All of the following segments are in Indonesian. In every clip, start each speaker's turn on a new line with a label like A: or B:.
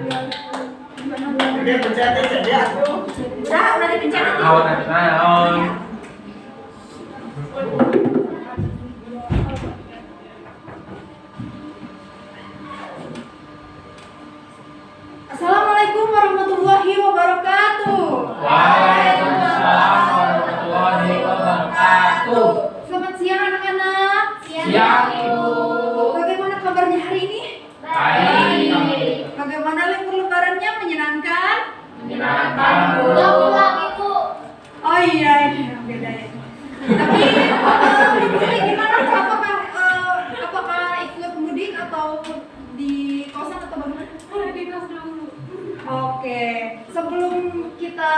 A: Dia pencetin jadi aku.
B: Udah dipencet. Assalamualaikum warahmatullahi wabarakatuh.
C: Waalaikumsalam warahmatullahi wabarakatuh.
B: Selamat siang anak-anak.
C: Siang, Ibu.
B: Bagaimana kabarnya hari ini?
C: Baik.
B: Bagaimana libur lebarannya, menyenangkan?
C: Menyenangkan.
D: Pulang Ibu.
B: Oh iya, beda ya. Tapi liburnya gimana? Apakah ikut mudik atau di kosan atau bagaimana?
D: Di kos dulu.
B: Oke, sebelum kita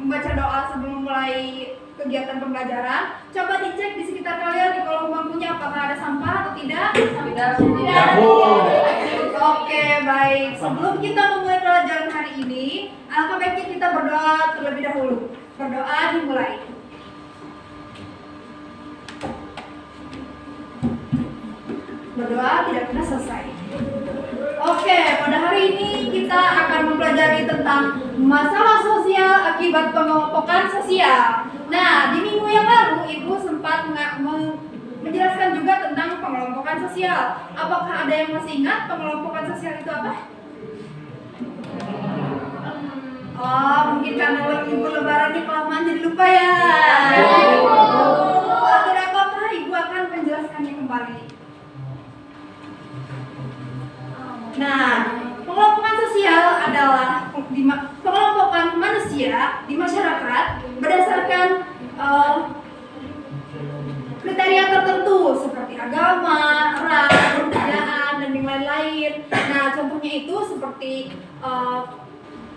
B: membaca doa sebelum mulai kegiatan pembelajaran, coba dicek di sekitar kalian di kolong bangkunya apakah ada sampah atau tidak? Tidak.
C: Bu.
B: Oke, baik. Sebelum kita memulai pelajaran hari ini, alangkah baiknya kita berdoa terlebih dahulu. Berdoa dimulai. Berdoa tidak pernah selesai. Oke, pada hari ini kita akan mempelajari tentang masalah sosial akibat pengelompokan sosial. Nah, di minggu yang lalu Ibu sempat menjelaskan juga tentang pengelompokan sosial. Apakah ada yang masih ingat pengelompokan sosial itu apa? Oh, mungkin karena libur lebaran di kelamaan jadi lupa ya. Tidak apa-apa, Ibu akan menjelaskannya kembali. Nah, pengelompokan sosial adalah pengelompokan manusia di masyarakat berdasarkan kriteria tertentu seperti agama, ras, pekerjaan, dan yang lain-lain. Nah, contohnya itu seperti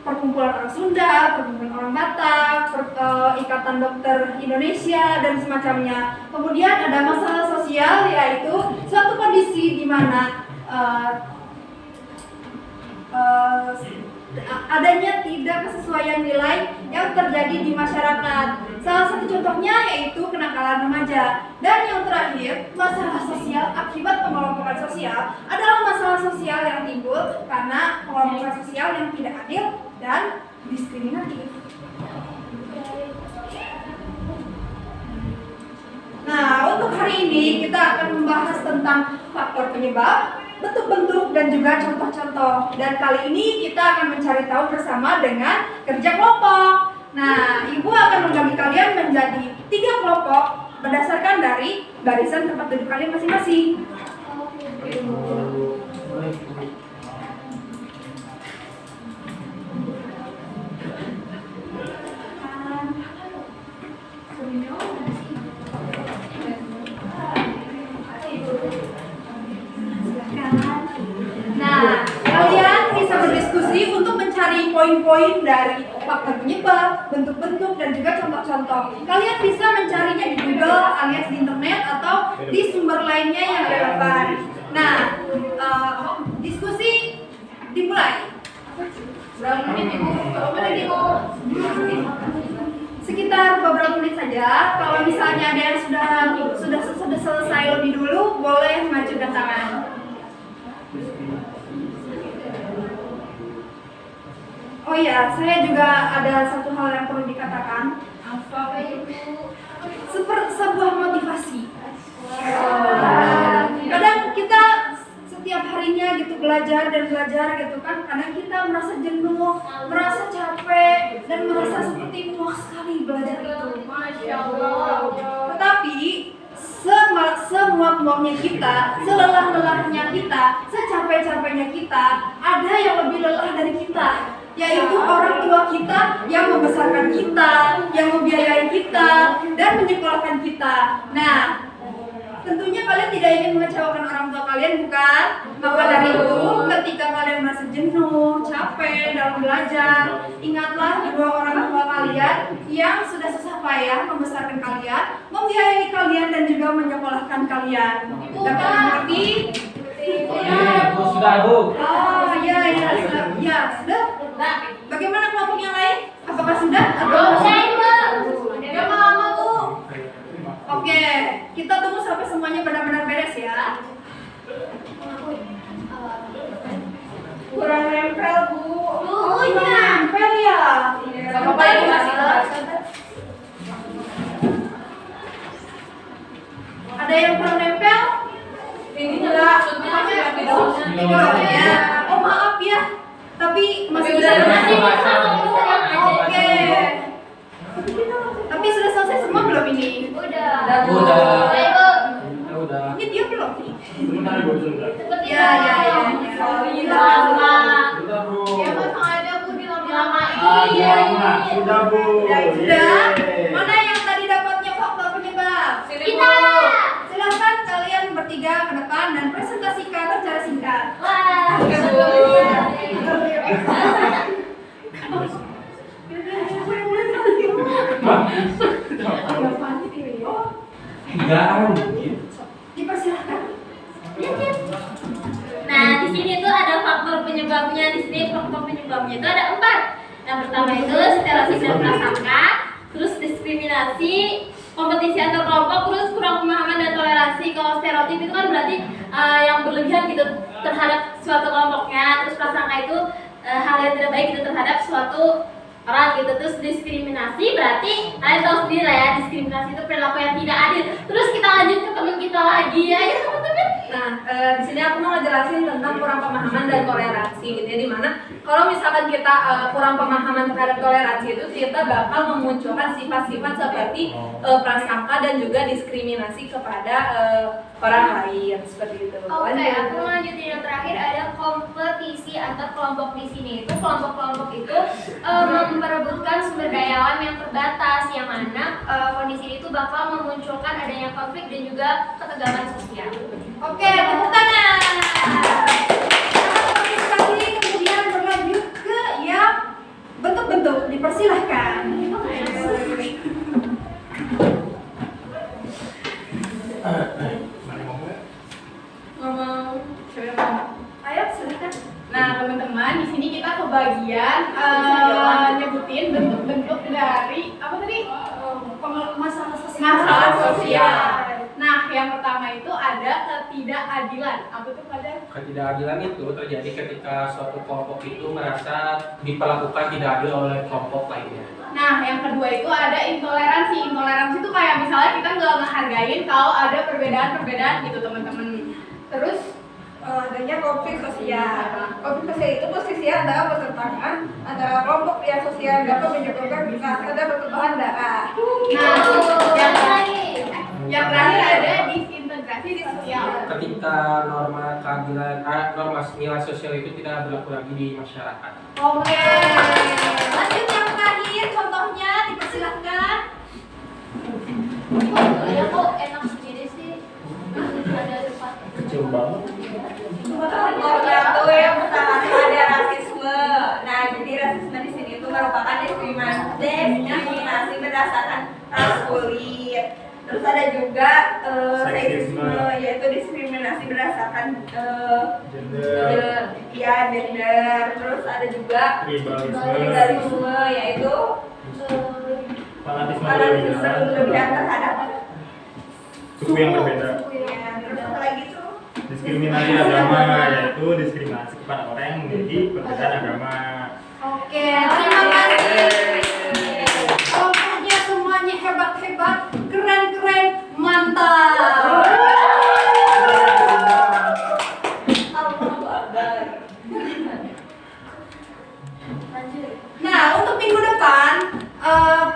B: perkumpulan orang Sunda, perkumpulan orang Batak, Ikatan Dokter Indonesia, dan semacamnya. Kemudian ada masalah sosial, yaitu suatu kondisi di mana adanya tidak kesesuaian nilai yang terjadi di masyarakat. Salah satu contohnya yaitu kenakalan remaja. Dan yang terakhir, masalah sosial akibat pengelompokan sosial adalah masalah sosial yang timbul karena pengelompokan sosial yang tidak adil dan diskriminatif. Nah, untuk hari ini kita akan membahas tentang faktor penyebab, bentuk-bentuk, dan juga contoh-contoh. Dan kali ini kita akan mencari tahu bersama dengan kerja kelompok. Nah, Ibu akan membagi kalian menjadi 3 kelompok berdasarkan dari barisan tempat duduk kalian masing-masing. Nah, kalian bisa berdiskusi untuk mencari poin-poin dari faktor penyebab, bentuk-bentuk, dan juga contoh-contoh. Kalian bisa mencarinya di Google alias di internet atau di sumber lainnya yang relevan. Nah, diskusi dimulai. Berapa menit Ibu? Sekitar beberapa menit saja. Kalau misalnya ada yang sudah selesai lebih dulu, boleh majukan tangan. Oh iya, saya juga ada satu hal yang perlu dikatakan.
D: Apa Ibu?
B: Seperti sebuah motivasi. Kadang kita setiap harinya gitu belajar gitu kan. Kadang kita merasa jenuh, merasa capek, dan merasa seperti muak sekali belajar itu.
D: Masya Allah.
B: Tetapi semua-muaknya kita, selelah-lelahnya kita, secapek-capeknya kita, ada yang lebih lelah dari kita, yaitu orang tua kita yang membesarkan kita, yang membiayai kita, dan menyekolahkan kita. Nah, tentunya kalian tidak ingin mengecewakan orang tua kalian, bukan? Maka dari itu, ketika kalian merasa jenuh, capek dalam belajar, ingatlah kedua orang tua kalian yang sudah susah payah membesarkan kalian, membiayai kalian, dan juga menyekolahkan kalian. Dapat mengerti?
C: Bu, sudah Bu.
B: Oh iya, sudah. Bagaimana kelompok yang lain? Apakah sudah? Atau
D: Dia lama Bu.
B: Oke, kita tunggu sampai semuanya benar-benar beres ya. Kurang Apa yang masih ada yang perlu nempel? Ini enggak. Ya. Oh maaf ya. Tapi masih bisa Oke. Tapi sudah selesai semua belum ini?
D: Udah.
C: Udah.
D: Ayo, Bu.
C: Udah.
B: Ini dia belum nih?
D: Cepet
B: Ya.
D: Lama.
C: Udah, Bu.
D: Ya, Mas, sengaja Bu dilama-lamain.
A: Sudah Bu.
B: Sudah. Mana yang tadi dapatnya faktor penyebab?
D: Kita.
B: Silakan kalian bertiga ke depan dan presentasikan secara singkat.
D: Wah.
C: Tigaan.
B: Dipersilahkan.
D: Nah, di sini tuh ada faktor penyebabnya. Di sini faktor penyebabnya itu ada 4. Yang pertama itu stereotip dan prasangka, terus diskriminasi, kompetisi antar kelompok, terus kurang pemahaman dan toleransi. Kalau stereotip itu kan berarti yang berlebihan gitu terhadap suatu kelompoknya, terus prasangka itu hal yang tidak baik gitu terhadap suatu orang gitu. Terus diskriminasi berarti kalian tahu sendiri lah ya, diskriminasi itu perilaku yang tidak adil. Terus kita lanjut ke teman kita lagi ya, ya teman-teman.
B: Nah, di sini aku mau ngejelasin tentang kurang pemahaman dan toleransi gitu ya, dimana kalau misalkan kita kurang pemahaman terhadap toleransi itu kita bakal memunculkan sifat-sifat seperti prasangka dan juga diskriminasi kepada orang lain seperti itu.
D: Oke, aku lanjutin yang terakhir ada kompetisi antar kelompok. Di sini itu kelompok-kelompok itu memperebutkan sumber daya alam yang terbatas, yang mana kondisi itu bakal memunculkan adanya konflik dan juga ketegangan sosial.
B: Oke, tepuk tangan. Sekali kemudian berlanjut ke yang bentuk-bentuk, dipersilahkan. Ngomong, ayo silakan.
E: Nah, teman-teman, di sini kita kebagian nyebutin bentuk-bentuk dari apa tadi?
B: Masalah sosial.
E: Masalah sosial. Nah, yang pertama itu ada ketidakadilan. Apa tuh pada?
C: Ketidakadilan itu terjadi ketika suatu kelompok itu merasa diperlakukan tidak adil oleh kelompok lainnya.
E: Nah, yang kedua itu ada intoleransi. Intoleransi itu kayak misalnya kita nggak ngehargain kalau ada perbedaan-perbedaan gitu, teman-teman. Terus
B: Adanya konflik sosial. Konflik sosial itu posisinya adalah pertentangan antara kelompok yang sosial dapat menyebabkan bisa ada pertumpahan darah.
E: Nah, yang terakhir ada disintegrasi di sosial.
C: Ketika norma keadilan, norma nilai sosial itu tidak berlaku lagi di masyarakat.
B: Oke. Lanjut yang terakhir, contohnya dipersilahkan.
D: Ya kok enak sendiri sih. Ada depan.
C: Kecil banget.
A: Contohnya tuh yang pertama tuh ada rasisme. Nah, jadi rasisme di sini itu merupakan diskriminasi berdasarkan ras kulit. Terus ada juga seksisme, yaitu diskriminasi berdasarkan gender. Terus ada juga tribalisme, yaitu fanatisme berlebihan terhadap
F: suku yang berbeda.
A: ya. Terus apa lagi tuh?
F: Diskriminasi agama, yaitu diskriminasi kepada orang yang memiliki perbedaan agama.
B: Oke, terima kasih. Kelompoknya semuanya hebat-hebat, keren-keren, mantap. Nah, untuk minggu depan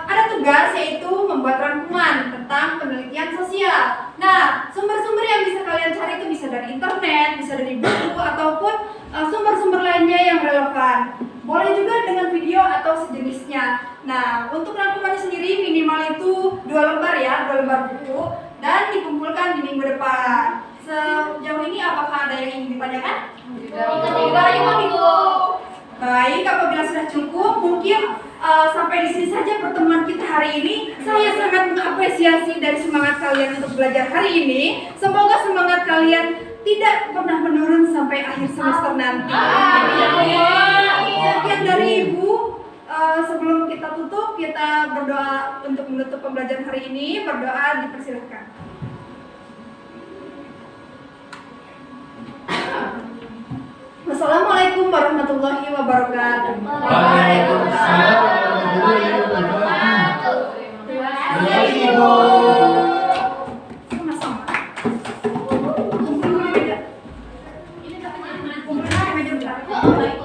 B: ada tugas yaitu membuat rangkuman tentang penelitian sosial. Nah, sumber-sumber yang bisa kalian cari itu bisa dari internet, bisa dari buku ataupun sumber-sumber lainnya yang relevan. Boleh juga dengan video atau sejenisnya. Nah, untuk rangkumannya sendiri minimal itu 2 lembar ya, 2 lembar buku dan dikumpulkan di minggu depan. Sejauh ini apakah ada yang ingin ditanyakan? Baik, apabila sudah cukup, mungkin sampai di sini saja pertemuan kita hari ini. Saya sangat mengapresiasi dari semangat kalian untuk belajar hari ini. Semoga semangat kalian tidak pernah menurun sampai akhir semester nanti. Sekian dari Ibu. Sebelum kita tutup, kita berdoa untuk menutup pembelajaran hari ini. Berdoa, dipersilahkan. Wassalamualaikum warahmatullahi wabarakatuh.
C: Waalaikumsalam.
E: Assalamualaikum